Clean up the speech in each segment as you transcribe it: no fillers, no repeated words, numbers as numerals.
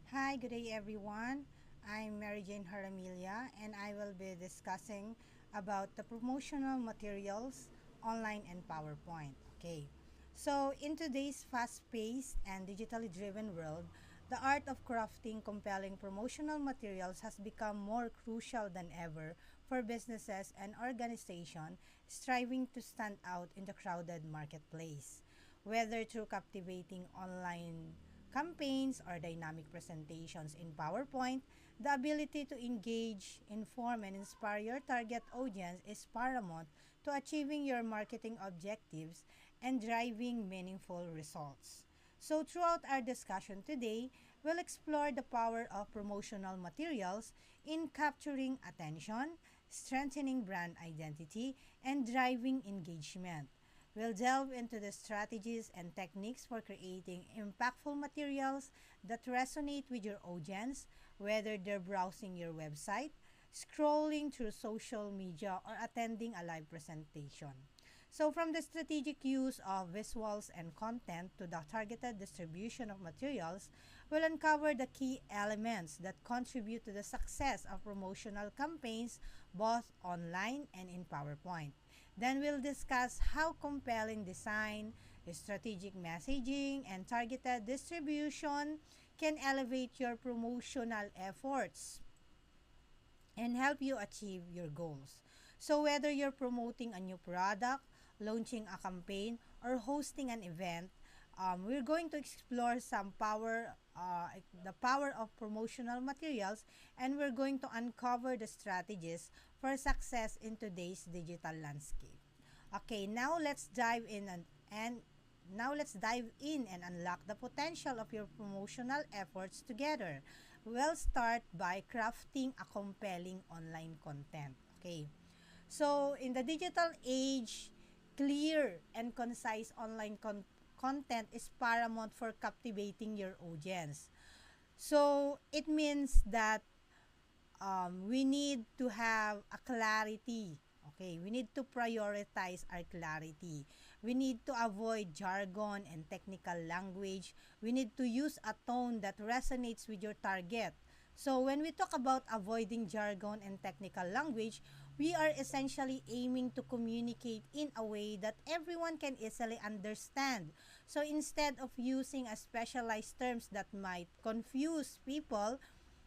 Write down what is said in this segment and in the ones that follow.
Hi, good day everyone. I'm Mary Jane Haramilia and I will be discussing about the promotional materials online and PowerPoint. Okay. So, in today's fast-paced and digitally driven world, the art of crafting compelling promotional materials has become more crucial than ever for businesses and organizations striving to stand out in the crowded marketplace. Whether through captivating online campaigns or dynamic presentations in PowerPoint, the ability to engage, inform, and inspire your target audience is paramount to achieving your marketing objectives and driving meaningful results. So, throughout our discussion today, we'll explore the power of promotional materials in capturing attention, strengthening brand identity, and driving engagement. We'll delve into the strategies and techniques for creating impactful materials that resonate with your audience, whether they're browsing your website, scrolling through social media, or attending a live presentation. So, from the strategic use of visuals and content to the targeted distribution of materials, we'll uncover the key elements that contribute to the success of promotional campaigns both online and in PowerPoint. Then we'll discuss how compelling design, strategic messaging, and targeted distribution can elevate your promotional efforts and help you achieve your goals. So, whether you're promoting a new product, launching a campaign, or hosting an event, we're going to explore the power of promotional materials, and we're going to uncover the strategies for success in today's digital landscape. Okay, and now let's dive in and unlock the potential of your promotional efforts together. We'll start by crafting a compelling online content. Okay. So, in the digital age, clear and concise content is paramount for captivating your audience. So, it means that we need to have a clarity. Okay, we need to prioritize our clarity. We need to avoid jargon and technical language. We need to use a tone that resonates with your target. So, when we talk about avoiding jargon and technical language, we are essentially aiming to communicate in a way that everyone can easily understand. So, instead of using a specialized terms that might confuse people,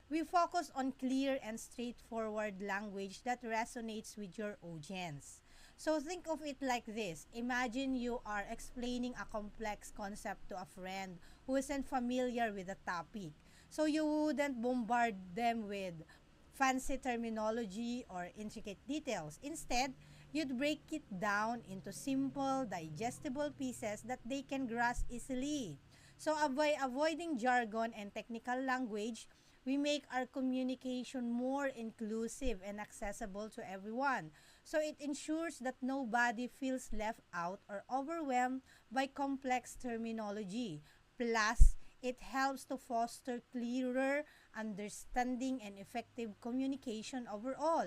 we focus on clear and straightforward language that resonates with your audience. So think of it like this. Imagine you are explaining a complex concept to a friend who isn't familiar with the topic. So you wouldn't bombard them with fancy terminology or intricate details. Instead, you'd break it down into simple, digestible pieces that they can grasp easily. So avoiding jargon and technical language, we make our communication more inclusive and accessible to everyone. So it ensures that nobody feels left out or overwhelmed by complex terminology. Plus, it helps to foster clearer understanding and effective communication overall.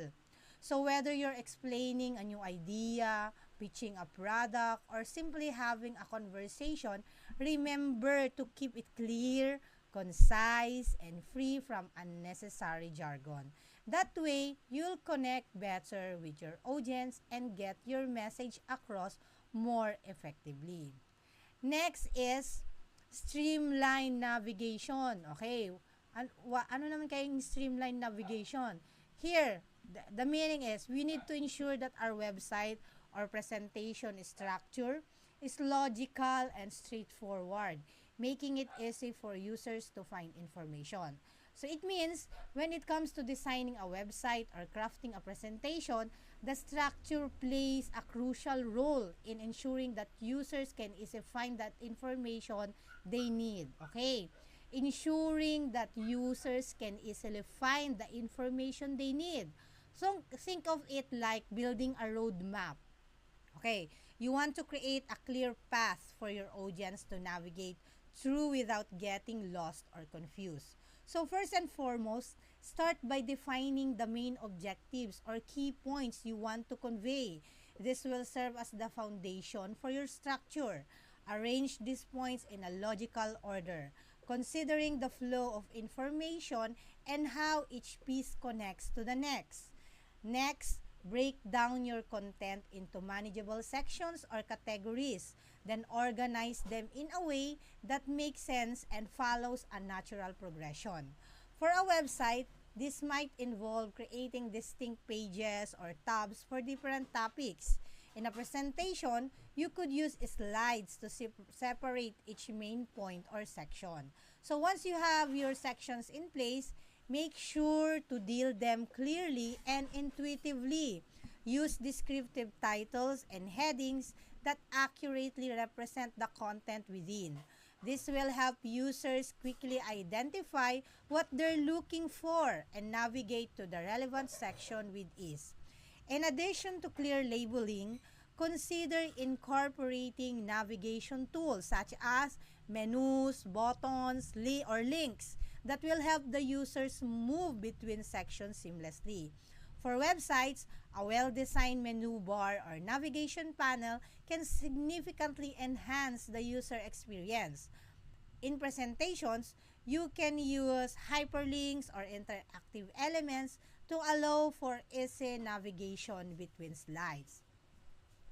So whether you're explaining a new idea, pitching a product, or simply having a conversation, remember to keep it clear, concise, and free from unnecessary jargon. That way, you'll connect better with your audience and get your message across more effectively. Next is streamline navigation. Okay. Ano naman kayong streamline navigation? Here, the meaning is we need to ensure that our website or presentation structure is logical and straightforward, making it easy for users to find information. So it means when it comes to designing a website or crafting a presentation, the structure plays a crucial role in ensuring that users can easily find that information they need. Okay? Ensuring that users can easily find the information they need. So think of it like building a roadmap. Okay, you want to create a clear path for your audience to navigate through without getting lost or confused. So first and foremost, start by defining the main objectives or key points you want to convey. This will serve as the foundation for your structure. Arrange these points in a logical order. considering the flow of information and how each piece connects to the next. Next, break down your content into manageable sections or categories. Then organize them in a way that makes sense and follows a natural progression. For a website, this might involve creating distinct pages or tabs for different topics. In a presentation, you could use slides to separate each main point or section. So once you have your sections in place, make sure to deal them clearly and intuitively. Use descriptive titles and headings that accurately represent the content within. This will help users quickly identify what they're looking for and navigate to the relevant section with ease. In addition to clear labeling, consider incorporating navigation tools such as menus, buttons, or links that will help the users move between sections seamlessly. For websites, a well-designed menu bar or navigation panel can significantly enhance the user experience. In presentations, you can use hyperlinks or interactive elements to allow for easy navigation between slides.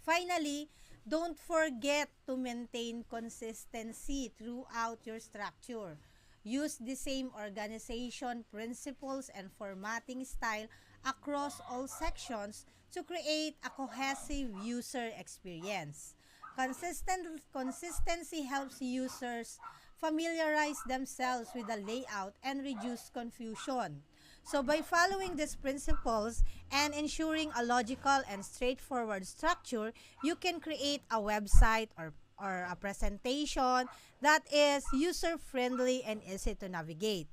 Finally, don't forget to maintain consistency throughout your structure. Use the same organization principles and formatting style across all sections to create a cohesive user experience. Consistency helps users familiarize themselves with the layout and reduce confusion. So by following these principles and ensuring a logical and straightforward structure, you can create a website or a presentation that is user-friendly and easy to navigate.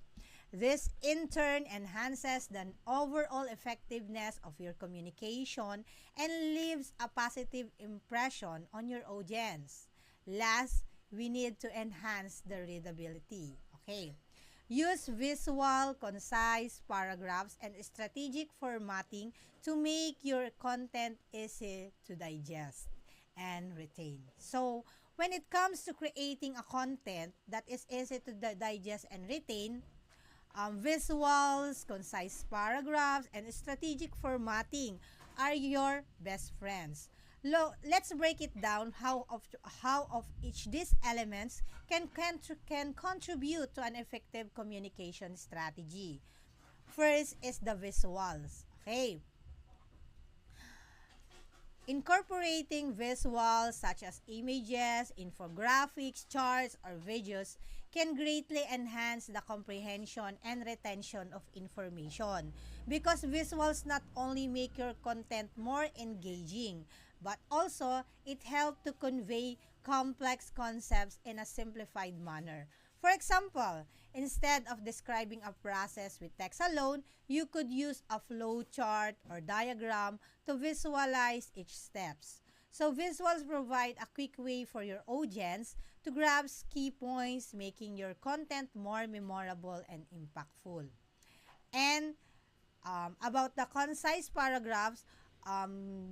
This in turn enhances the overall effectiveness of your communication and leaves a positive impression on your audience. Last, we need to enhance the readability. Okay. Use visual, concise paragraphs and strategic formatting to make your content easy to digest and retain. So, when it comes to creating a content that is easy to digest and retain, visuals, concise paragraphs, and strategic formatting are your best friends. Let's break it down how of each these elements can contribute to an effective communication strategy. First is the visuals. Okay, incorporating visuals such as images, infographics, charts, or videos can greatly enhance the comprehension and retention of information because visuals not only make your content more engaging, but also it helps to convey complex concepts in a simplified manner. For example, instead of describing a process with text alone, you could use a flow chart or diagram to visualize each steps. So visuals provide a quick way for your audience to grasp key points, making your content more memorable and impactful. And about the concise paragraphs,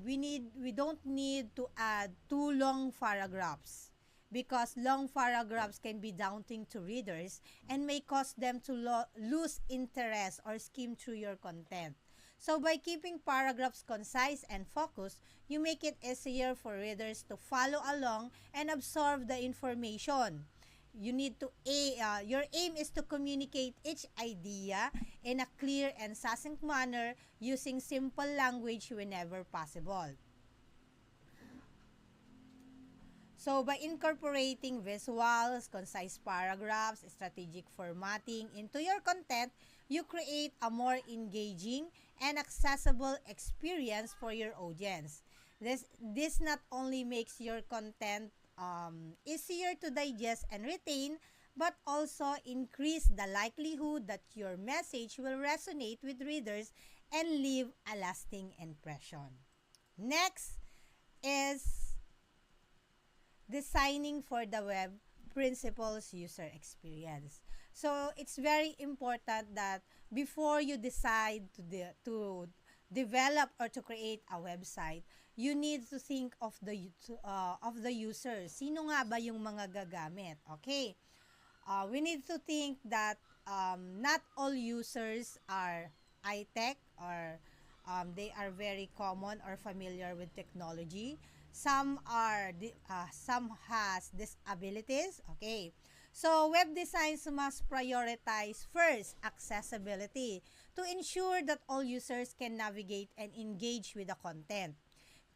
we don't need to add too long paragraphs because long paragraphs can be daunting to readers and may cause them to lose interest or skim through your content. So by keeping paragraphs concise and focused, you make it easier for readers to follow along and absorb the information. Your aim is to communicate each idea in a clear and succinct manner using simple language whenever possible. So by incorporating visuals, concise paragraphs, strategic formatting into your content, you create a more engaging and accessible experience for your audience. This not only makes your content easier to digest and retain, but also increase the likelihood that your message will resonate with readers and leave a lasting impression. Next is designing for the web principles user experience. So it's very important that before you decide to develop or to create a website, you need to think of the user. Sino nga ba yung mga gagamit? Okay. we need to think that not all users are high-tech or they are very common or familiar with technology. Some has disabilities. Okay. So web designs must prioritize first accessibility to ensure that all users can navigate and engage with the content.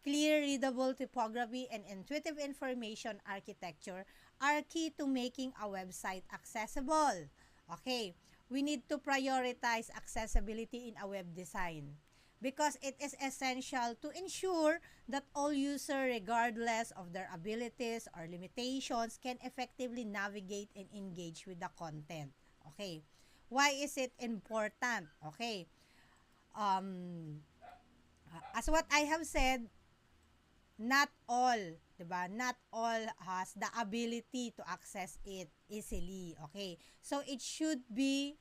Clear, readable typography and intuitive information architecture are key to making a website accessible. Okay, we need to prioritize accessibility in a web design because it is essential to ensure that all users, regardless of their abilities or limitations, can effectively navigate and engage with the content. Okay, why is it important? Okay, um, as what I have said, not all, 'di ba? Not all has the ability to access it easily. Okay? So it should be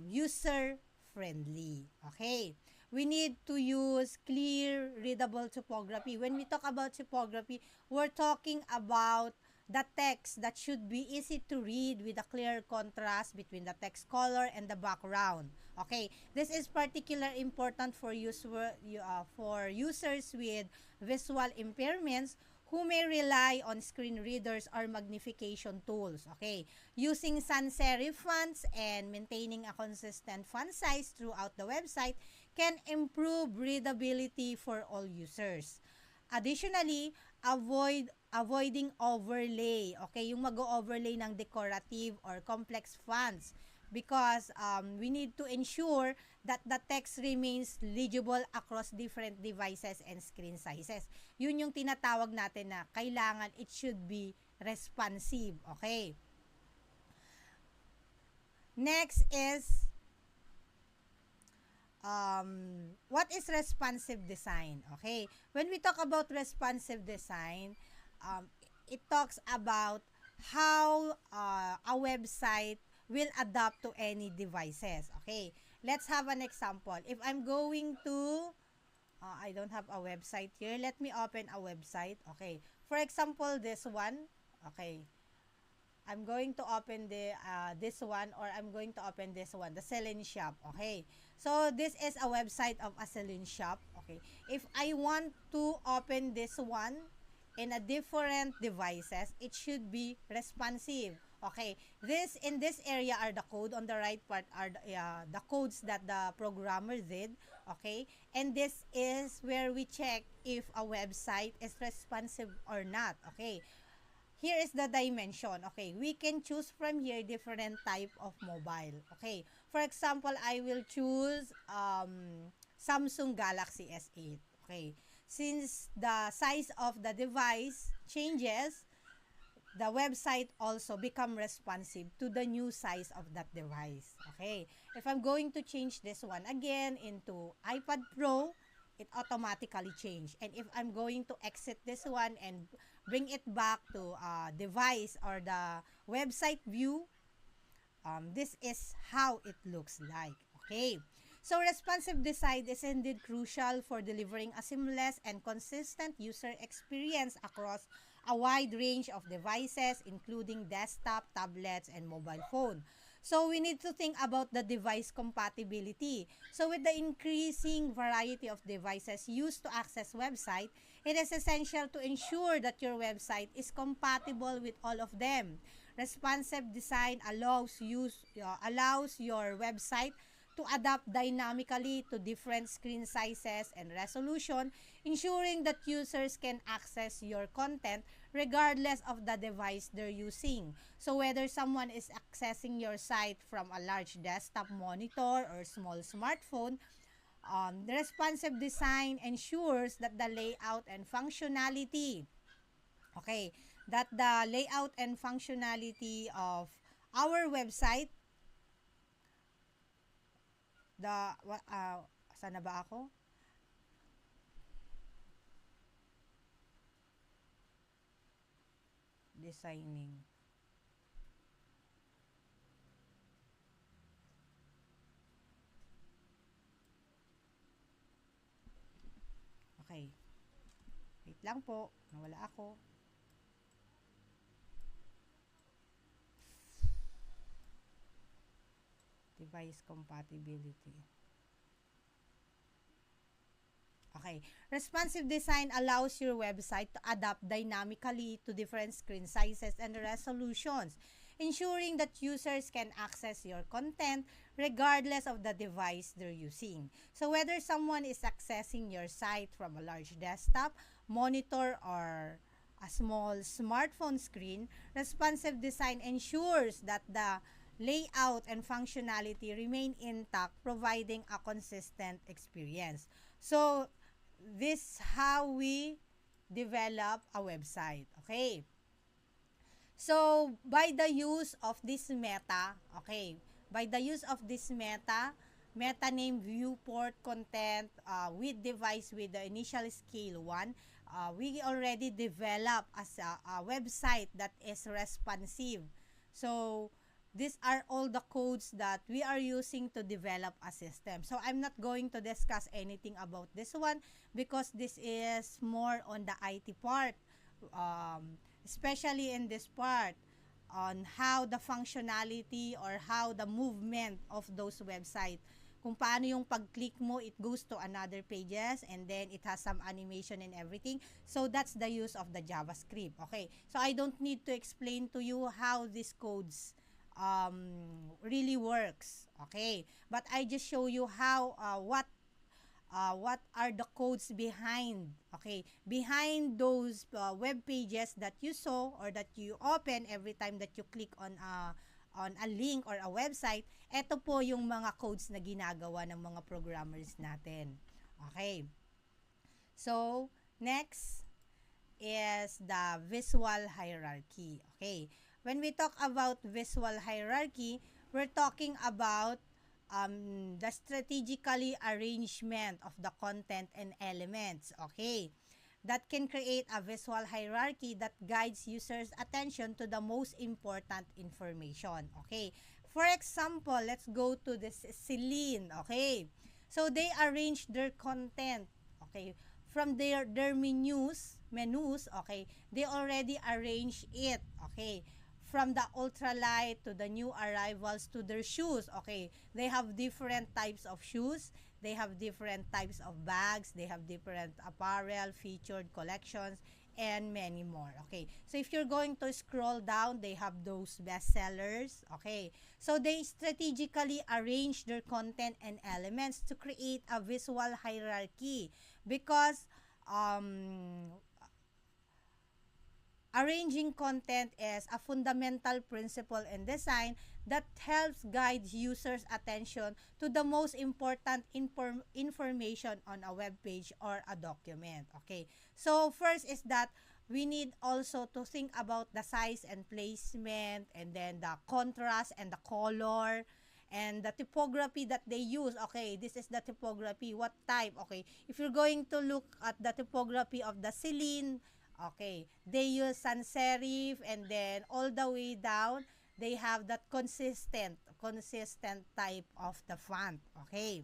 user friendly. Okay? We need to use clear, readable typography. When we talk about typography, we're talking about the text that should be easy to read with a clear contrast between the text color and the background. Okay, this is particularly important for users with visual impairments who may rely on screen readers or magnification tools. Okay, using sans serif fonts and maintaining a consistent font size throughout the website can improve readability for all users. Additionally, avoiding overlay. Okay, yung mag-overlay ng decorative or complex fonts because we need to ensure that the text remains legible across different devices and screen sizes. Yun yung tinatawag natin na kailangan it should be responsive. Okay. Next is what is responsive design? Okay. When we talk about responsive design, it talks about how a website will adapt to any devices. Okay. Let's have an example. If I'm going to, I don't have a website here. Let me open a website. Okay. For example, this one. Okay. I'm going to open this one, or I'm going to open this one, the Celine Shop. Okay. So this is a website of a Celine Shop. Okay. If I want to open this one in a different devices, it should be responsive. Okay. In this area are the code. On the right part are the codes that the programmer did. Okay. And this is where we check if a website is responsive or not. Okay. Here is the dimension. Okay, we can choose from here different type of mobile. Okay, for example, I will choose Samsung Galaxy S8. Okay, since the size of the device changes, the website also become responsive to the new size of that device. Okay, if I'm going to change this one again into iPad Pro, it automatically change. And if I'm going to exit this one and bring it back to device or the website view, this is how it looks like. Okay. So responsive design is indeed crucial for delivering a seamless and consistent user experience across a wide range of devices, including desktop, tablets, and mobile phone. So we need to think about the device compatibility. So with the increasing variety of devices used to access website, it is essential to ensure that your website is compatible with all of them. Responsive design allows your website to adapt dynamically to different screen sizes and resolution, ensuring that users can access your content regardless of the device they're using. So whether someone is accessing your site from a large desktop monitor or small smartphone, the responsive design ensures that the layout and functionality, okay, that the layout and functionality of our website, sana ba ako? Designing. Okay. Wait lang po. Nawala ako. device compatibility. Okay. Responsive design allows your website to adapt dynamically to different screen sizes and resolutions, ensuring that users can access your content regardless of the device they're using. So whether someone is accessing your site from a large desktop, monitor, or a small smartphone screen, responsive design ensures that the layout and functionality remain intact, providing a consistent experience. So, this how we develop a website. Okay. So, by the use of this meta, okay, by the use of this meta name viewport content with device with the initial scale 1, we already develop as a website that is responsive. So, these are all the codes that we are using to develop a system. So, I'm not going to discuss anything about this one because this is more on the IT part. Especially in this part on how the functionality or how the movement of those website, kung paano yung pag-click mo it goes to another pages and then it has some animation and everything. So that's the use of the JavaScript. Okay, so I don't need to explain to you how these codes really works. Okay, but I just show you how what are the codes behind, okay, behind those web pages that you saw or that you open every time that you click on a link or a website. Ito po yung mga codes na ginagawa ng mga programmers natin. Okay, so next is the visual hierarchy. Okay, when we talk about visual hierarchy, we're talking about the strategically arrangement of the content and elements, okay, that can create a visual hierarchy that guides users' attention to the most important information. Okay, for example, let's go to this Celine. Okay, so they arrange their content, okay, from their menus, okay, they already arrange it, okay, from the ultralight to the new arrivals to their shoes. Okay, they have different types of shoes, they have different types of bags, they have different apparel, featured collections, and many more. Okay, so if you're going to scroll down, they have those bestsellers. Okay, so they strategically arrange their content and elements to create a visual hierarchy because arranging content is a fundamental principle in design that helps guide users' attention to the most important information on a web page or a document. Okay, so first is that we need also to think about the size and placement, and then the contrast and the color, and the typography that they use. Okay, this is the typography. What type? Okay, if you're going to look at the typography of the Celine, okay, they use sans serif, and then all the way down, they have that consistent type of the font. Okay.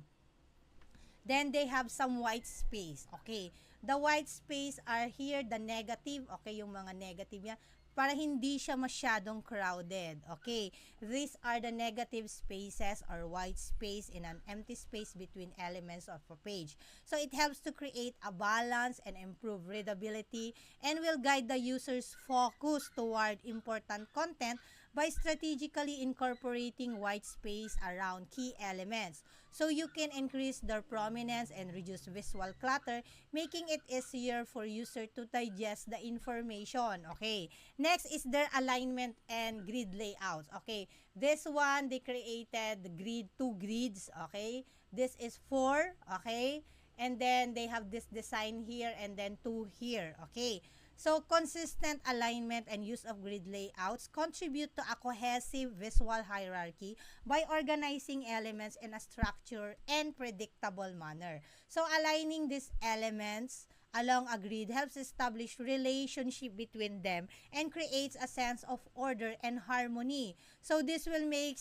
Then they have some white space. Okay. The white space are here the negative. Okay, yung mga negative yan para hindi siya masyadong crowded. Okay, these are the negative spaces or white space in an empty space between elements of a page. So it helps to create a balance and improve readability and will guide the user's focus toward important content by strategically incorporating white space around key elements. So you can increase their prominence and reduce visual clutter, making it easier for user to digest the information. Okay. Next is their alignment and grid layouts. Okay. This one, they created the grid, 2 grids. Okay. This is 4. Okay. And then they have this design here and then 2 here. Okay. So, consistent alignment and use of grid layouts contribute to a cohesive visual hierarchy by organizing elements in a structured and predictable manner. So, aligning these elements along a grid helps establish relationship between them and creates a sense of order and harmony. So, this will make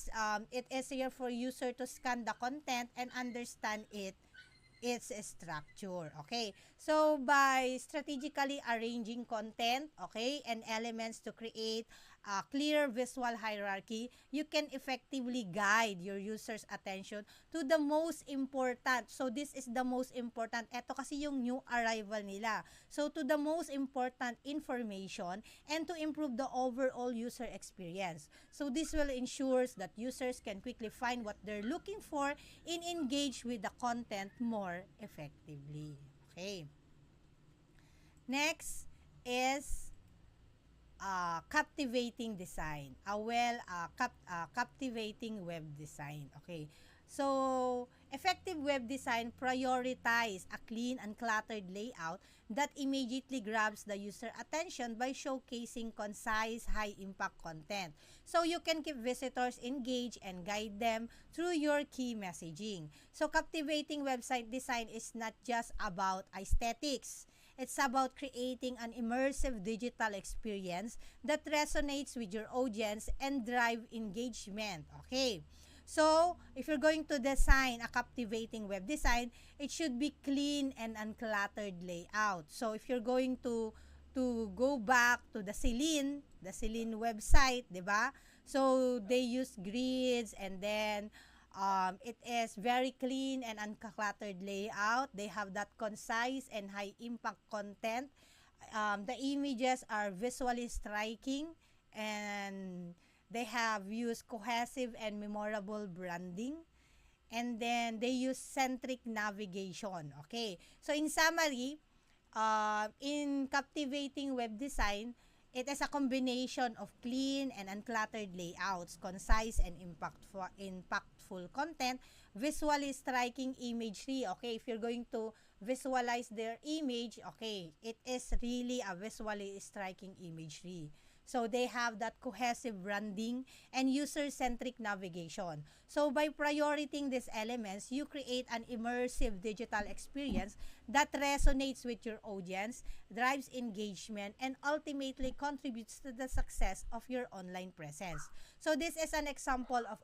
it easier for user to scan the content and understand its structure. Okay, so by strategically arranging content, okay, and elements to create a clear visual hierarchy, you can effectively guide your users' attention to the most important. So, this is the most important. Ito kasi yung new arrival nila. So, to the most important information and to improve the overall user experience. So, this will ensure that users can quickly find what they're looking for and engage with the content more effectively. Okay. Next is captivating design. Captivating web design. Okay. So, effective web design prioritize a clean and cluttered layout that immediately grabs the user attention by showcasing concise, high-impact content. So, you can keep visitors engaged and guide them through your key messaging. So, captivating website design is not just about aesthetics. It's about creating an immersive digital experience that resonates with your audience and drive engagement. Okay. So, if you're going to design a captivating web design, it should be clean and uncluttered layout. So, if you're going to go back to the Celine website, 'di ba? So, they use grids and then it is very clean and uncluttered layout. They have that concise and high impact content. The images are visually striking and they have used cohesive and memorable branding. And then they use centric navigation. Okay. So in summary, in captivating web design, it is a combination of clean and uncluttered layouts, concise and impactful content, visually striking imagery. Okay, if you're going to visualize their image, okay, it is really a visually striking imagery. So they have that cohesive branding and user-centric navigation. So by prioritizing these elements, you create an immersive digital experience that resonates with your audience, drives engagement, and ultimately contributes to the success of your online presence. So this is an example of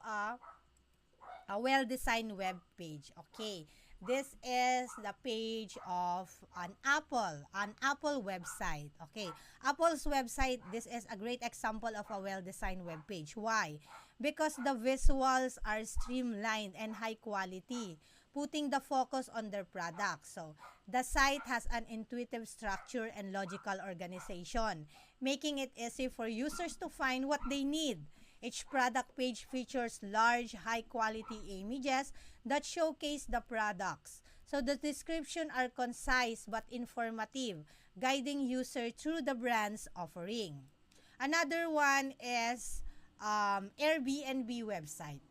a well-designed web page. Okay. This is the page of an Apple website. Okay. Apple's website, this is a great example of a well-designed web page. Why? Because the visuals are streamlined and high quality, putting the focus on their product. So, the site has an intuitive structure and logical organization, making it easy for users to find what they need. Each product page features large, high-quality images that showcase the products. So the description are concise but informative, guiding user through the brand's offering. Another one is Airbnb website.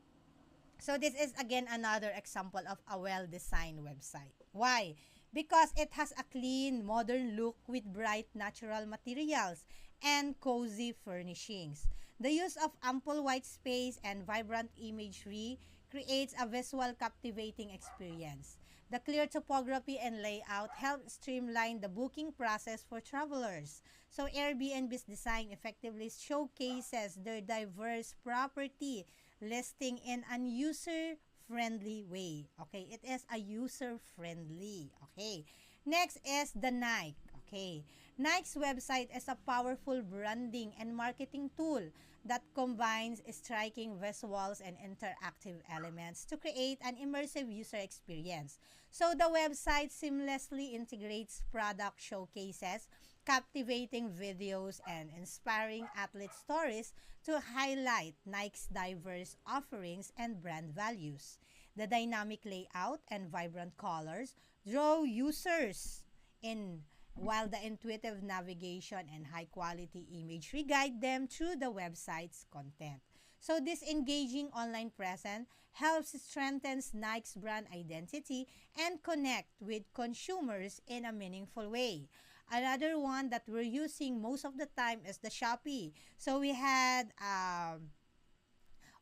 So this is again another example of a well-designed website. Why? Because it has a clean, modern look with bright natural materials and cozy furnishings. The use of ample white space and vibrant imagery creates a visual captivating experience. The clear topography and layout help streamline the booking process for travelers. So Airbnb's design effectively showcases their diverse property listing in an user-friendly way. Okay, it is a user-friendly. Okay, next is the Nike. Okay, Nike's website is a powerful branding and marketing tool that combines striking visuals and interactive elements to create an immersive user experience. So the website seamlessly integrates product showcases, captivating videos, and inspiring athlete stories to highlight Nike's diverse offerings and brand values. The dynamic layout and vibrant colors draw users in, while the intuitive navigation and high-quality imagery guide them through the website's content. So this engaging online presence helps strengthen Nike's brand identity and connect with consumers in a meaningful way. Another one that we're using most of the time is the Shopee. So we had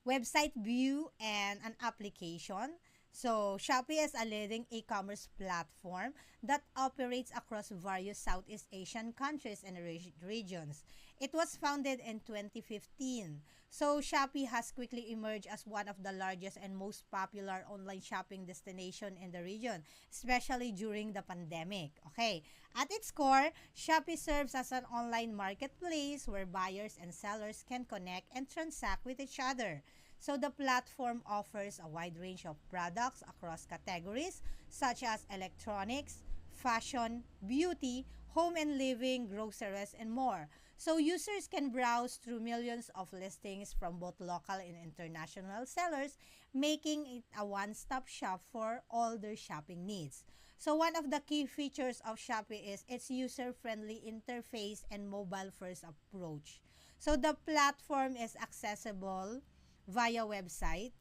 website view and an application. So, Shopee is a leading e-commerce platform that operates across various Southeast Asian countries and regions. It was founded in 2015. So, Shopee has quickly emerged as one of the largest and most popular online shopping destination in the region, especially during the pandemic. Okay. At its core, Shopee serves as an online marketplace where buyers and sellers can connect and transact with each other. So the platform offers a wide range of products across categories such as electronics, fashion, beauty, home and living, groceries, and more. So users can browse through millions of listings from both local and international sellers, making it a one-stop shop for all their shopping needs. So one of the key features of Shopee is its user-friendly interface and mobile-first approach. So the platform is accessible via website,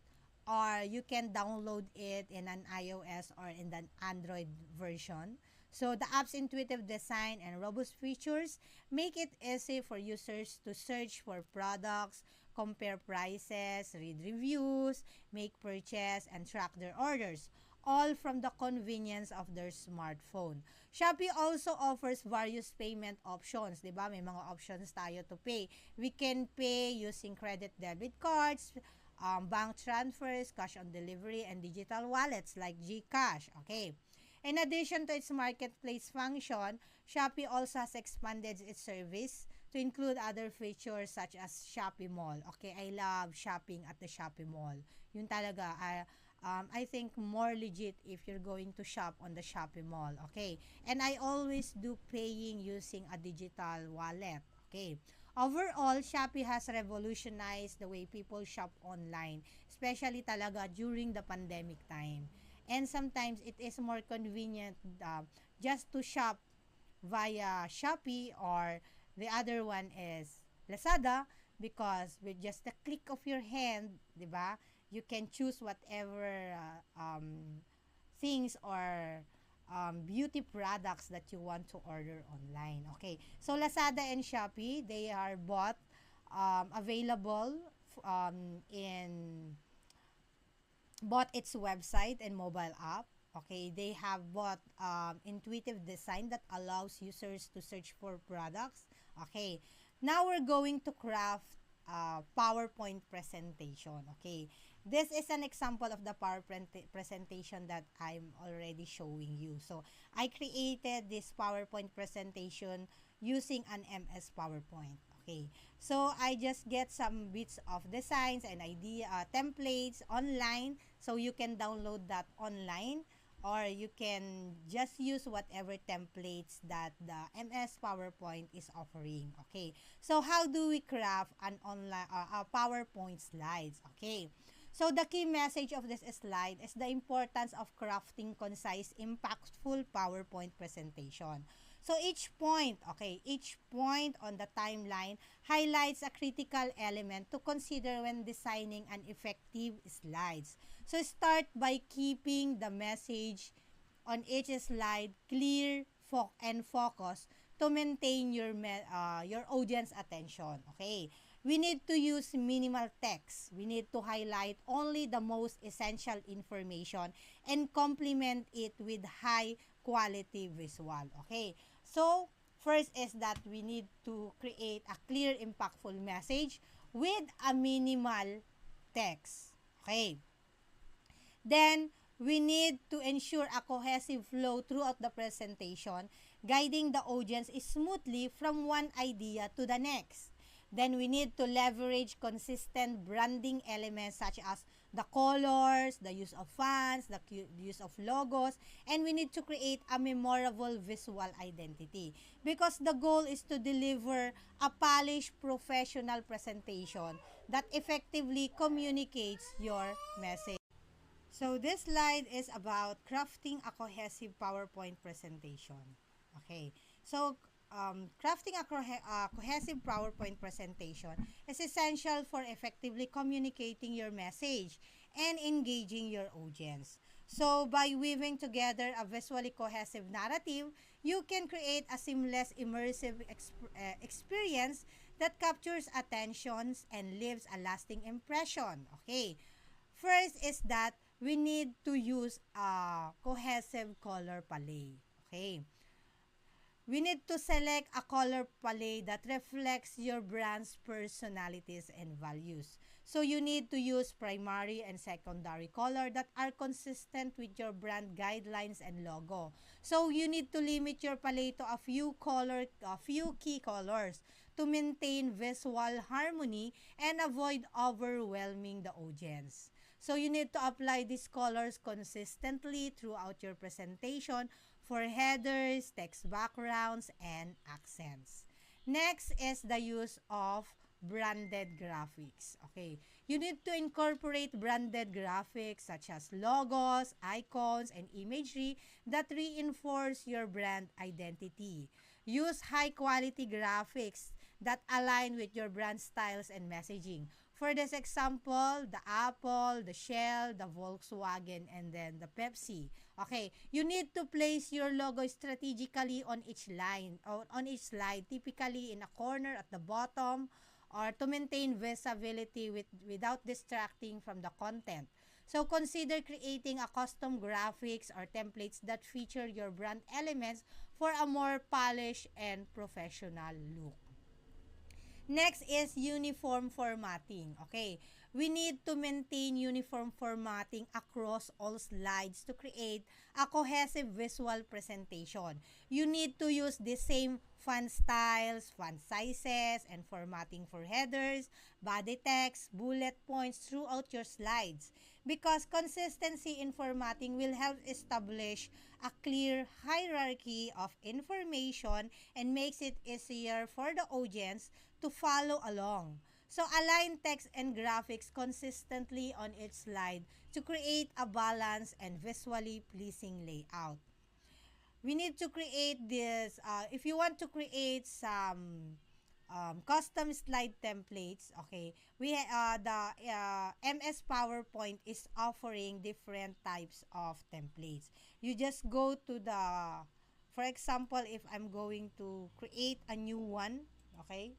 or you can download it in an iOS or in the Android version. So the app's intuitive design and robust features make it easy for users to search for products, compare prices, read reviews, make purchase, and track their orders, all from the convenience of their smartphone. Shopee also offers various payment options, 'di ba? May mga options tayo to pay. We can pay using credit debit cards, bank transfers, cash on delivery, and digital wallets like GCash. Okay. In addition to its marketplace function, Shopee also has expanded its service to include other features such as Shopee Mall. Okay, I love shopping at the Shopee Mall. Yun talaga, I think more legit if you're going to shop on the Shopee Mall. Okay, and I always do paying using a digital wallet. Okay. Overall, Shopee has revolutionized the way people shop online, especially talaga during the pandemic time. And sometimes it is more convenient just to shop via Shopee, or the other one is Lazada, because with just the click of your hand, 'di ba? You can choose whatever things or beauty products that you want to order online. Okay. So Lazada and Shopee, they are both available in both its website and mobile app. Okay, they have both intuitive design that allows users to search for products. Okay, now we're going to craft PowerPoint presentation. Okay, this is an example of the PowerPoint presentation that I'm already showing you. So I created this PowerPoint presentation using an MS PowerPoint. Okay, so I just get some bits of designs and idea templates online, so you can download that online, or you can just use whatever templates that the MS PowerPoint is offering. Okay, so how do we craft an online PowerPoint slides? Okay, so the key message of this slide is the importance of crafting concise, impactful PowerPoint presentation. So each point on the timeline highlights a critical element to consider when designing an effective slides. So start by keeping the message on each slide clear and focus to maintain your audience attention. Okay. We need to use minimal text. We need to highlight only the most essential information and complement it with high quality visual. Okay. So, first is that we need to create a clear, impactful message with a minimal text. Okay. Then, we need to ensure a cohesive flow throughout the presentation, guiding the audience smoothly from one idea to the next. Then we need to leverage consistent branding elements such as the colors, the use of fonts, the use of logos, and we need to create a memorable visual identity, because the goal is to deliver a polished professional presentation that effectively communicates your message. So this slide is about crafting a cohesive PowerPoint presentation. Okay. So crafting a cohesive PowerPoint presentation is essential for effectively communicating your message and engaging your audience. So by weaving together a visually cohesive narrative, you can create a seamless, immersive experience that captures attentions and leaves a lasting impression. Okay. First is that we need to use a cohesive color palette. Okay. We need to select a color palette that reflects your brand's personalities and values. So you need to use primary and secondary color that are consistent with your brand guidelines and logo. So you need to limit your palette to a few key colors to maintain visual harmony and avoid overwhelming the audience. So you need to apply these colors consistently throughout your presentation for headers, text backgrounds, and accents. Next is the use of branded graphics. Okay, you need to incorporate branded graphics such as logos, icons, and imagery that reinforce your brand identity. Use high quality graphics that align with your brand styles and messaging. For this example, the Apple, the Shell, the Volkswagen, and then the Pepsi. Okay, you need to place your logo strategically on each line or on each slide, typically in a corner at the bottom or to maintain visibility without distracting from the content. So consider creating a custom graphics or templates that feature your brand elements for a more polished and professional look. Next is uniform formatting. Okay, we need to maintain uniform formatting across all slides to create a cohesive visual presentation. You need to use the same font styles, font sizes, and formatting for headers, body text, bullet points throughout your slides because consistency in formatting will help establish a clear hierarchy of information and makes it easier for the audience to follow along. So align text and graphics consistently on each slide to create a balanced and visually pleasing layout. We need to create this, if you want to create some custom slide templates, okay, the MS PowerPoint is offering different types of templates. You just go to the, for example, if I'm going to create a new one, okay,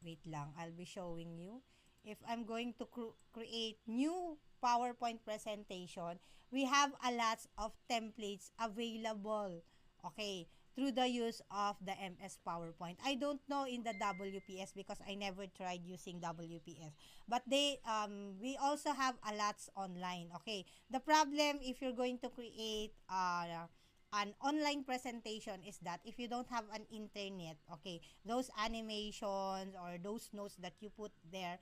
wait lang, I'll be showing you. If I'm going to create new PowerPoint presentation, we have a lot of templates available, okay, through the use of the MS PowerPoint. I don't know in the WPS because I never tried using WPS. But we also have a lots online, okay. The problem if you're going to create an online presentation is that if you don't have an internet, okay, those animations or those notes that you put there,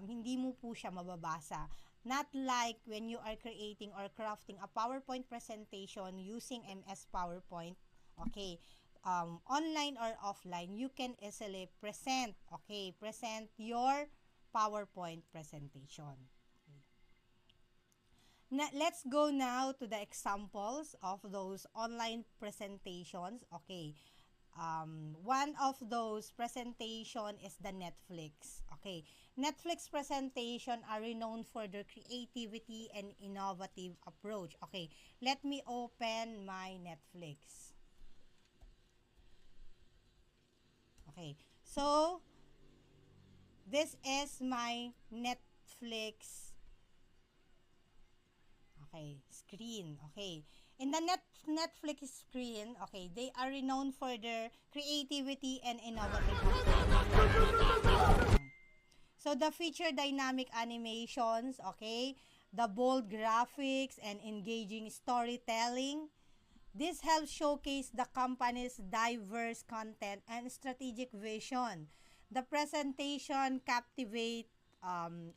hindi mo po siya mababasa. Not like when you are creating or crafting a PowerPoint presentation using MS PowerPoint, okay, online or offline, you can easily present your PowerPoint presentation. Let's go now to the examples of those online presentations. Okay. One of those presentation is the Netflix. Okay. Netflix presentation are renowned for their creativity and innovative approach. Okay. Let me open my Netflix. Okay. So, this is my Netflix, okay, screen. Okay. In the Netflix screen, okay, they are renowned for their creativity and innovative approach. So the feature dynamic animations, okay, the bold graphics and engaging storytelling. This helps showcase the company's diverse content and strategic vision. The presentation captivate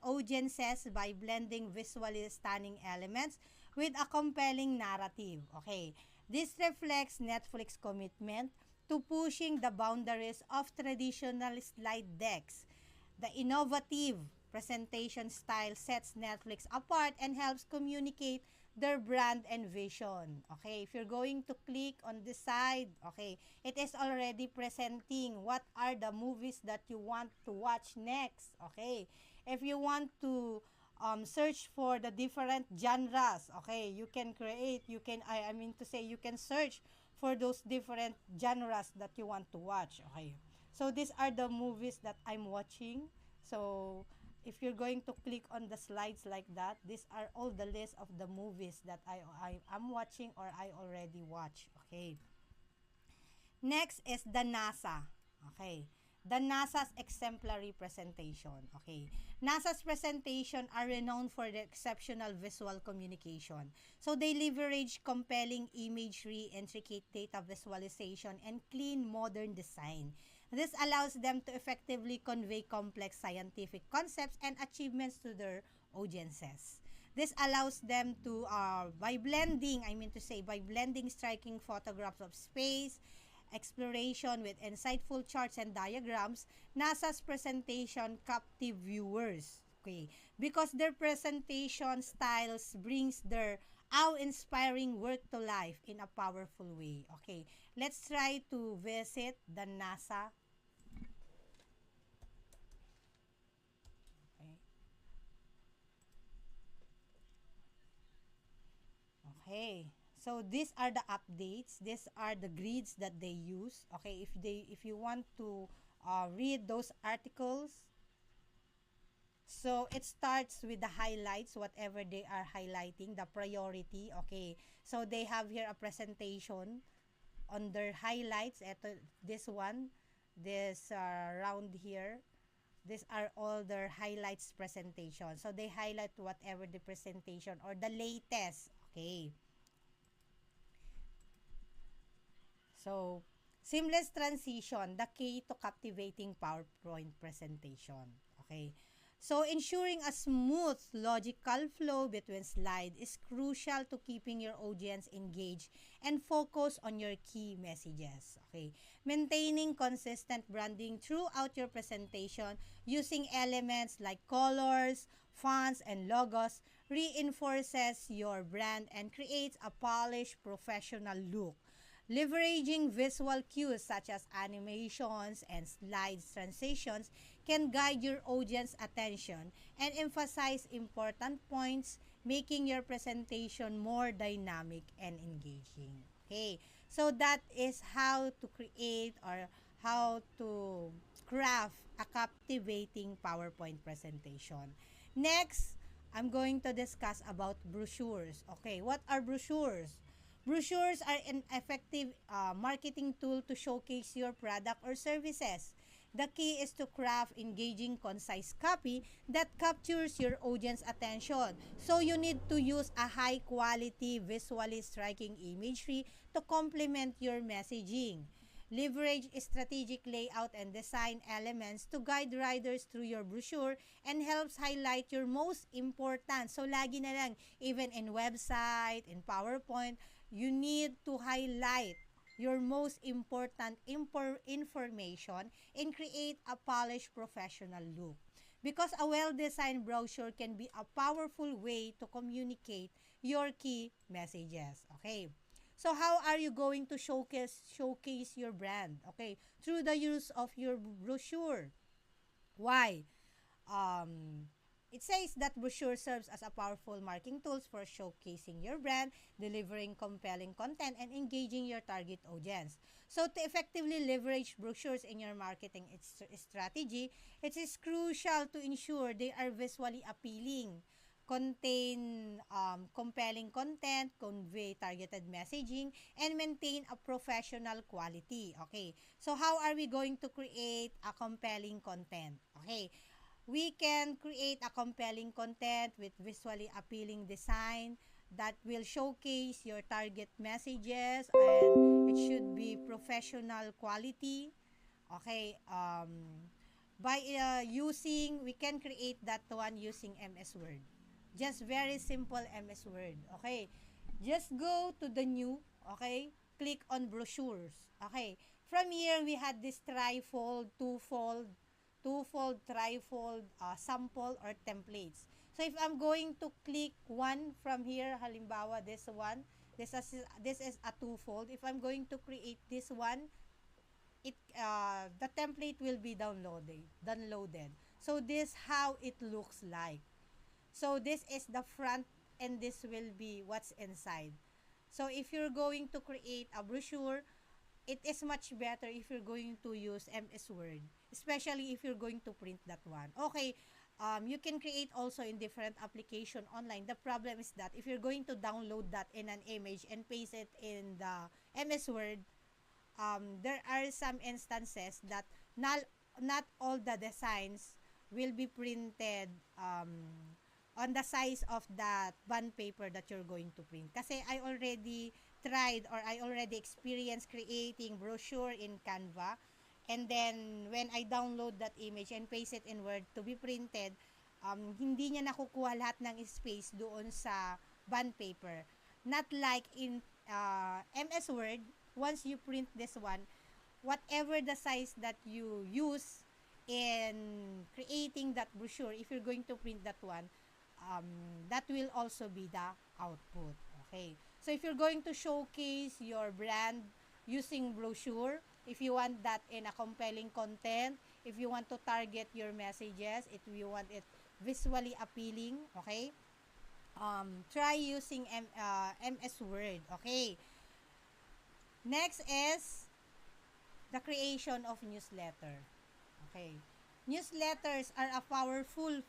audiences by blending visually stunning elements with a compelling narrative. Okay, this reflects Netflix commitment to pushing the boundaries of traditional slide decks. The innovative presentation style sets Netflix apart and helps communicate their brand and vision. Okay, if you're going to click on this side, okay, it is already presenting what are the movies that you want to watch next. Okay, if you want to search for the different genres, okay, you can create, you can, I mean to say, you can search for those different genres that you want to watch. Okay, so these are the movies that I'm watching. So if you're going to click on the slides like that, these are all the list of the movies that I am watching or I already watch. Okay. Next is the NASA. Okay. The NASA's exemplary presentation. Okay. NASA's presentation are renowned for their exceptional visual communication. So they leverage compelling imagery, intricate data visualization, and clean modern design. This allows them to effectively convey complex scientific concepts and achievements to their audiences. This allows them to, by blending striking photographs of space, exploration with insightful charts and diagrams, NASA's presentation captive viewers. Okay, because their presentation styles brings their awe-inspiring work to life in a powerful way. Okay, let's try to visit the NASA. Okay. Okay. So these are the updates. These are the grids that they use. Okay, if you want to read those articles, so it starts with the highlights, whatever they are highlighting, the priority. Okay, so they have here a presentation on their highlights. Ito, this one, this round here. These are all their highlights presentation. So they highlight whatever the presentation or the latest. Okay. So, seamless transition, the key to captivating PowerPoint presentation. Okay. So, ensuring a smooth logical flow between slides is crucial to keeping your audience engaged and focus on your key messages. Okay. Maintaining consistent branding throughout your presentation using elements like colors, fonts, and logos reinforces your brand and creates a polished professional look. Leveraging visual cues such as animations and slides transitions can guide your audience attention and emphasize important points, making your presentation more dynamic and engaging. Okay, so that is how to create or how to craft a captivating PowerPoint presentation. Next, I'm going to discuss about brochures. Okay, what are brochures? Brochures are an effective marketing tool to showcase your product or services. The key is to craft engaging, concise copy that captures your audience attention. So you need to use a high quality, visually striking imagery to complement your messaging. Leverage strategic layout and design elements to guide riders through your brochure and helps highlight your most important. So, lagi na lang, even in website, in PowerPoint, you need to highlight your most important information and create a polished professional look. Because a well-designed brochure can be a powerful way to communicate your key messages. Okay. So how are you going to showcase your brand? Okay, through the use of your brochure. Why? Um, it says that brochure serves as a powerful marketing tools for showcasing your brand, delivering compelling content, and engaging your target audience. So to effectively leverage brochures in your marketing strategy, it is crucial to ensure they are visually appealing, contain compelling content, convey targeted messaging, and maintain a professional quality. Okay, so how are we going to create a compelling content? Okay, we can create a compelling content with visually appealing design that will showcase your target messages, and it should be professional quality. Okay, by using, we can create that one using MS Word. Just very simple MS Word. Okay, just go to the new, okay, click on brochures. Okay, from here we had this trifold, twofold, trifold, sample or templates. So if I'm going to click one from here, halimbawa this one, this is a twofold. If I'm going to create this one, it the template will be downloaded. So this how it looks like. So this is the front and this will be what's inside. So if you're going to create a brochure, it is much better if you're going to use MS Word, especially if you're going to print that one. Okay, you can create also in different application online. The problem is that if you're going to download that in an image and paste it in the MS Word, there are some instances that not not all the designs will be printed on the size of that bond paper that you're going to print. Kasi I already tried or I already experienced creating brochure in Canva, and then when I download that image and paste it in Word to be printed, hindi niya nakukuha lahat ng space doon sa bond paper. Not like in MS Word, once you print this one, whatever the size that you use in creating that brochure, if you're going to print that one, um, that will also be the output. Okay. So if you're going to showcase your brand using brochure, if you want that in a compelling content, if you want to target your messages, if you want it visually appealing, okay, try using MS Word. Okay. Next is the creation of newsletter. Okay. Newsletters are a powerful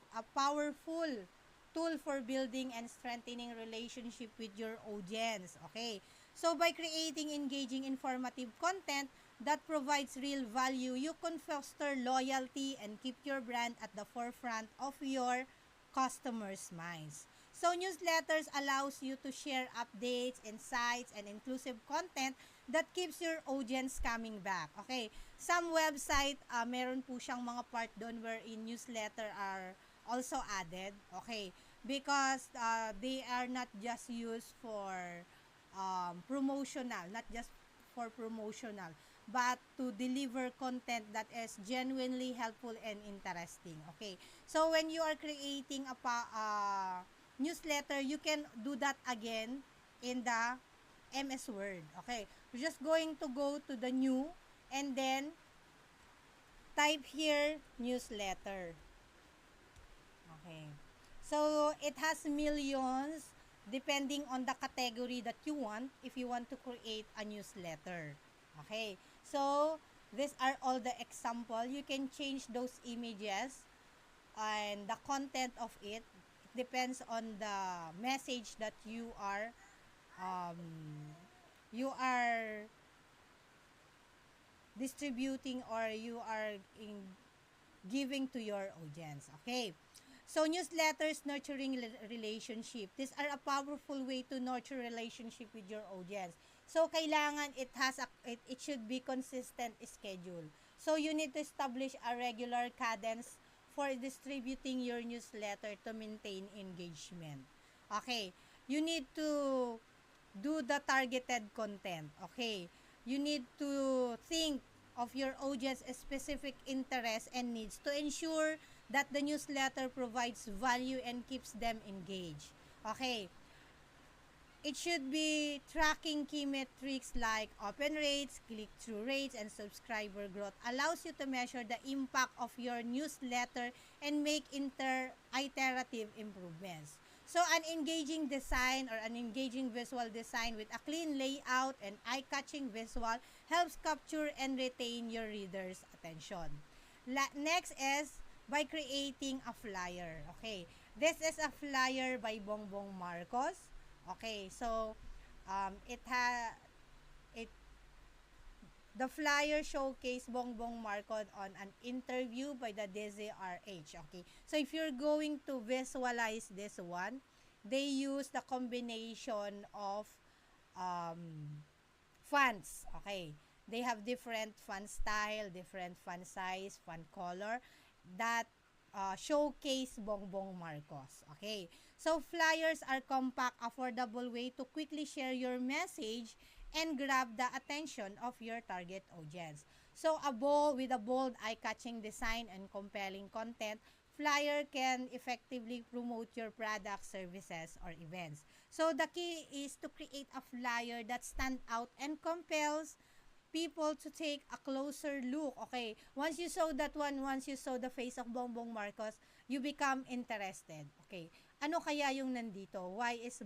tool for building and strengthening relationship with your audience. Okay. So by creating engaging informative content that provides real value, you can foster loyalty and keep your brand at the forefront of your customers' minds. So newsletters allows you to share updates, insights, and inclusive content that keeps your audience coming back. Okay, some website, meron po siyang mga part doon wherein newsletter are also added. Okay, because they are not just used for promotional, not just for promotional, but to deliver content that is genuinely helpful and interesting. Okay, so when you are creating a newsletter, you can do that again in the MS Word. Okay, we're just going to go to the new and then type here newsletter. Okay, so it has millions depending on the category that you want if you want to create a newsletter. Okay, so these are all the example. You can change those images and the content of it. It depends on the message that um, you are distributing or you are giving to your audience. Okay. So newsletters nurturing relationship. These are a powerful way to nurture relationship with your audience. So kailangan it should be consistent schedule. So you need to establish a regular cadence for distributing your newsletter to maintain engagement. Okay. You need to do the targeted content. Okay. You need to think of your audience specific interests and needs to ensure that the newsletter provides value and keeps them engaged. Okay. It should be tracking key metrics like open rates, click-through rates, and subscriber growth. Allows you to measure the impact of your newsletter and make iterative improvements. So an engaging design or an engaging visual design with a clean layout and eye-catching visual helps capture and retain your readers' attention. Next is by creating a flyer. Okay, this is a flyer by Bongbong Marcos. Okay, so it the flyer showcase Bongbong Marcos on an interview by the DZRH. Okay, so if you're going to visualize this one, they use the combination of fonts. Okay, they have different font style, different font size, font color that showcase Bongbong Marcos. Okay, so flyers are compact, affordable way to quickly share your message and grab the attention of your target audience. So with a bold, eye-catching design and compelling content, flyer can effectively promote your products, services, or events. So the key is to create a flyer that stand out and compels people to take a closer look. Okay, once you saw that one, once you saw the face of Bongbong Marcos, you become interested. Okay, ano kaya yung nandito? Why is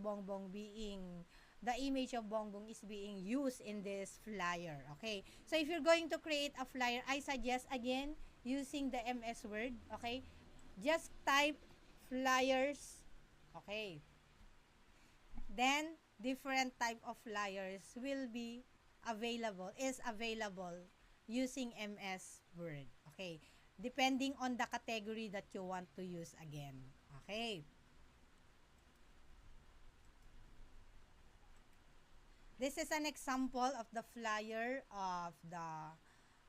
the image of Bongbong is being used in this flyer? Okay, so if you're going to create a flyer, I suggest again using the MS Word. Okay, Just type flyers. Okay. Then, different type of flyers will be available using MS Word. Okay. Depending on the category that you want to use again. Okay. This is an example of the flyer of the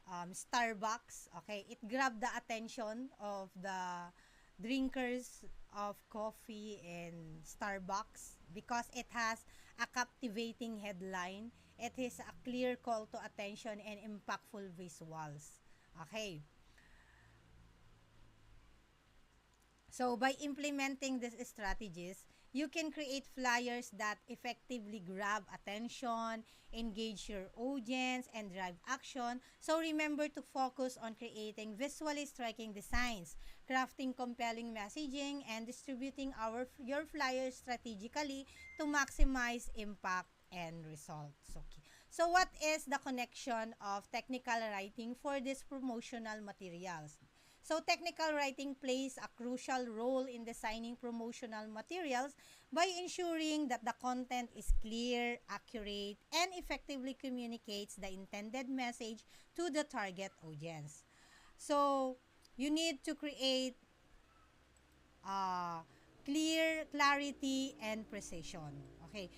Starbucks. Okay, it grabbed the attention of the drinkers of coffee in Starbucks because it has a captivating headline. It is a clear call to attention and impactful visuals. Okay. So by implementing these strategies, you can create flyers that effectively grab attention, engage your audience, and drive action. So remember to focus on creating visually striking designs, crafting compelling messaging, and distributing your flyers strategically to maximize impact and results. Okay. So what is the connection of technical writing for these promotional materials? So technical writing plays a crucial role in designing promotional materials by ensuring that the content is clear, accurate, and effectively communicates the intended message to the target audience. So you need to create uh, clarity, and precision. Okay.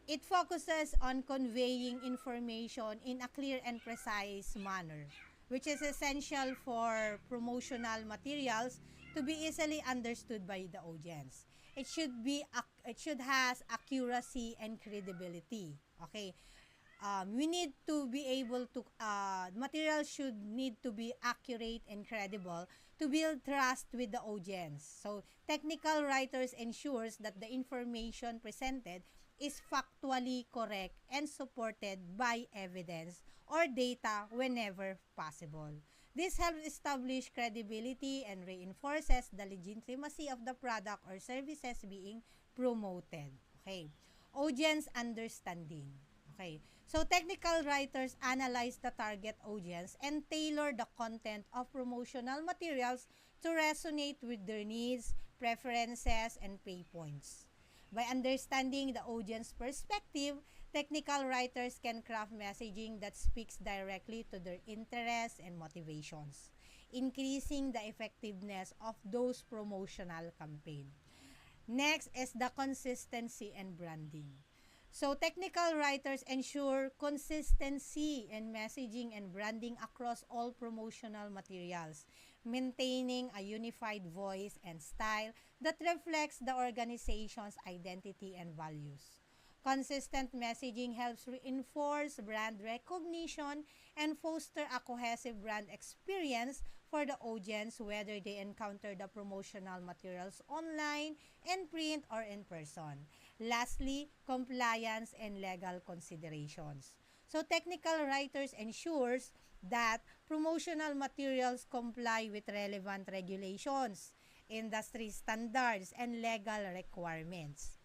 It focuses on conveying information in a clear and precise manner, which is essential for promotional materials to be easily understood by the audience. It should has accuracy and credibility. Okay. We need to be able to material should need to be accurate and credible to build trust with the audience. So technical writers ensures that the information presented is factually correct and supported by evidence or data whenever possible. This helps establish credibility and reinforces the legitimacy of the product or services being promoted. Okay. Audience understanding. Okay. So technical writers analyze the target audience and tailor the content of promotional materials to resonate with their needs, preferences, and pay points. By understanding the audience perspective, technical writers can craft messaging that speaks directly to their interests and motivations, increasing the effectiveness of those promotional campaigns. Next is the consistency and branding. So technical writers ensure consistency in messaging and branding across all promotional materials, maintaining a unified voice and style that reflects the organization's identity and values. Consistent messaging helps reinforce brand recognition and foster a cohesive brand experience for the audience whether they encounter the promotional materials online, in print, or in person. Lastly, compliance and legal considerations. So technical writers ensures that promotional materials comply with relevant regulations, industry standards, and legal requirements.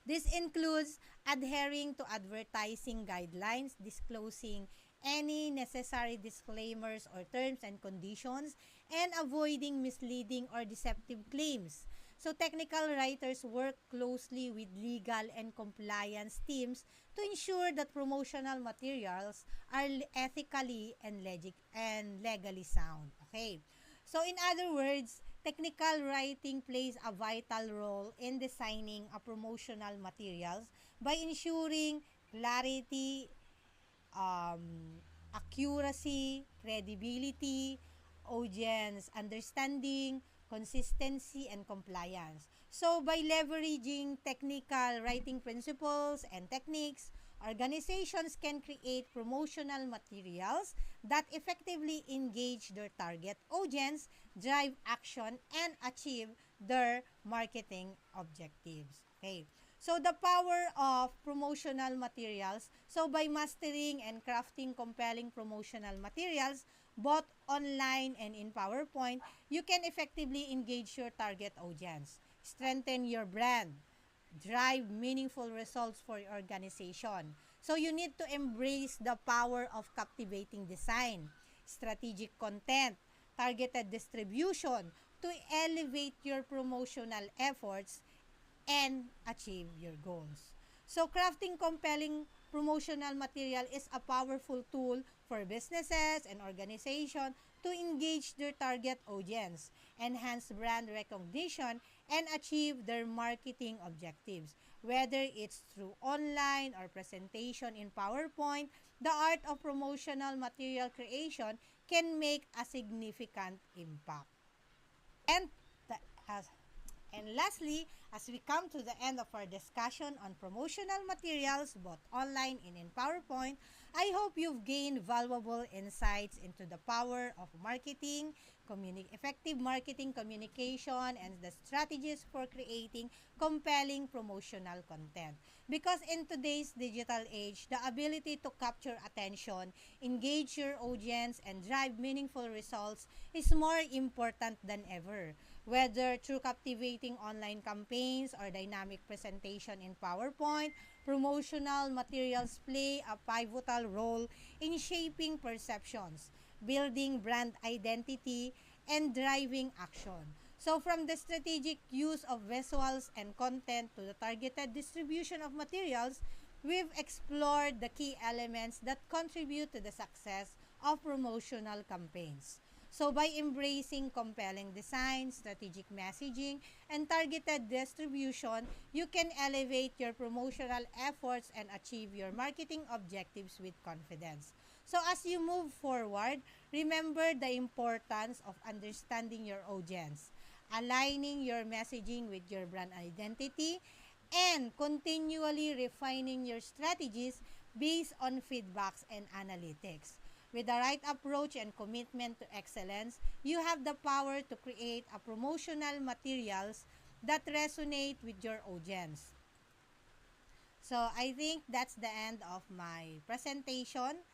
This includes adhering to advertising guidelines, disclosing any necessary disclaimers or terms and conditions, and avoiding misleading or deceptive claims. So, technical writers work closely with legal and compliance teams to ensure that promotional materials are ethically and legally sound. Okay. So, in other words, technical writing plays a vital role in designing a promotional materials by ensuring clarity, accuracy, credibility, audience understanding, consistency, and compliance. So, by leveraging technical writing principles and techniques, organizations can create promotional materials that effectively engage their target audience, drive action, and achieve their marketing objectives. Okay. So the power of promotional materials. So by mastering and crafting compelling promotional materials, both online and in PowerPoint, you can effectively engage your target audience, strengthen your brand, drive meaningful results for your organization. So you need to embrace the power of captivating design, strategic content, targeted distribution, to elevate your promotional efforts and achieve your goals. So, crafting compelling promotional material is a powerful tool for businesses and organizations to engage their target audience, enhance brand recognition, and achieve their marketing objectives. Whether it's through online or presentation in PowerPoint, the art of promotional material creation can make a significant impact. And the, as And lastly, as we come to the end of our discussion on promotional materials, both online and in PowerPoint, I hope you've gained valuable insights into the power of marketing, effective marketing communication, and the strategies for creating compelling promotional content. Because in today's digital age, the ability to capture attention, engage your audience, and drive meaningful results is more important than ever. Whether through captivating online campaigns or dynamic presentation in PowerPoint, promotional materials play a pivotal role in shaping perceptions, building brand identity, and driving action. So from the strategic use of visuals and content to the targeted distribution of materials, we've explored the key elements that contribute to the success of promotional campaigns. So by embracing compelling design, strategic messaging, and targeted distribution, you can elevate your promotional efforts and achieve your marketing objectives with confidence. So as you move forward, remember the importance of understanding your audience, aligning your messaging with your brand identity, and continually refining your strategies based on feedbacks and analytics. With the right approach and commitment to excellence, you have the power to create a promotional materials that resonate with your audience. So I think that's the end of my presentation.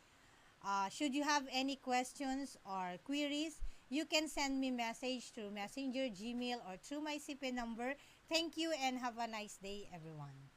Should you have any questions or queries, you can send me message through Messenger, Gmail, or through my CP number. Thank you and have a nice day, everyone.